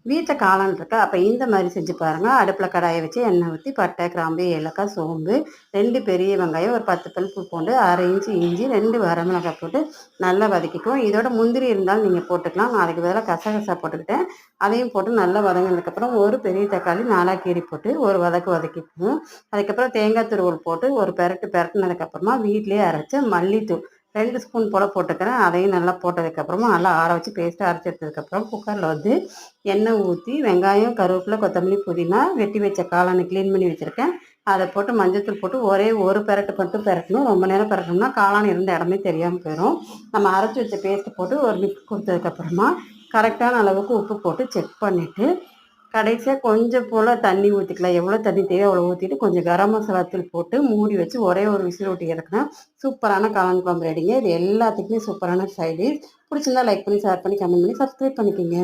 வீட்டில் காளான் இருக்கா, அப்போ இந்த மாதிரி செஞ்சு பாருங்கள். அடுப்பில் கடாயை வச்சு எண்ணெய் ஊற்றி பட்டை, கிராம்பு, ஏலக்காய், சோம்பு, 2 பெரிய வெங்காயம், ஒரு 10 பல் பூண்டு, 1/2 இன்ச்சு இஞ்சி, 2 வரமிளகாய் போட்டு நல்லா வதக்கிக்குவோம். இதோட முந்திரி இருந்தாலும் நீங்கள் போட்டுக்கலாம். நான் அதுக்கு பதிலாக கசகசா போட்டுக்கிட்டேன். அதையும் போட்டு நல்லா வதங்கினதுக்கப்புறம் ஒரு பெரிய தக்காளி 4 கீறி போட்டு ஒரு வதக்கிக்குவோம். அதுக்கப்புறம் தேங்காய் துருவல் போட்டு ஒரு பெரட்டினதுக்கப்புறமா வீட்டிலேயே அரைச்ச மல்லித்தூள் 2 ஸ்பூன் போல் போட்டுக்கிறேன். அதையும் நல்லா போட்டதுக்கப்புறமா நல்லா ஆற வச்சு பேஸ்ட்டாக அரைச்சி எடுத்ததுக்கப்புறம் குக்கரில் வந்து எண்ணெய் ஊற்றி வெங்காயம், கருவேப்பிலை, கொத்தமல்லி, புதினா, வெட்டி வச்ச காளானை க்ளீன் பண்ணி வச்சுருக்கேன். அதை போட்டு மஞ்சத்தூள் போட்டு ஒரே ஒரு பெரட்டு மட்டும் பெரட்டணும். ரொம்ப நேரம் பெரட்டணும்னா காளான் இருந்த இடமே தெரியாமல் போயிடும். நம்ம அரைச்சி வச்ச பேஸ்ட்டு போட்டு ஒரு மிக்ஸ் கொடுத்ததுக்கப்புறமா கரெக்டான அளவுக்கு உப்பு போட்டு செக் பண்ணிவிட்டு கடைசியாக கொஞ்சம் போல் தண்ணி ஊற்றிக்கலாம். எவ்வளோ தண்ணி தேவையோ அவ்வளோ ஊற்றிட்டு கொஞ்சம் கரம் மசாலா தூள் போட்டு மூடி வச்சு ஒரே ஒரு விசில் விட்டு இறக்குனா சூப்பரான காளான் குழம்பு ரெடிங்க. இது எல்லாத்துக்குமே சூப்பரான சைட் டிஷ். பிடிச்சிருந்தா லைக் பண்ணி, ஷேர் பண்ணி, கமெண்ட் பண்ணி, சப்ஸ்கிரைப் பண்ணிக்கோங்க.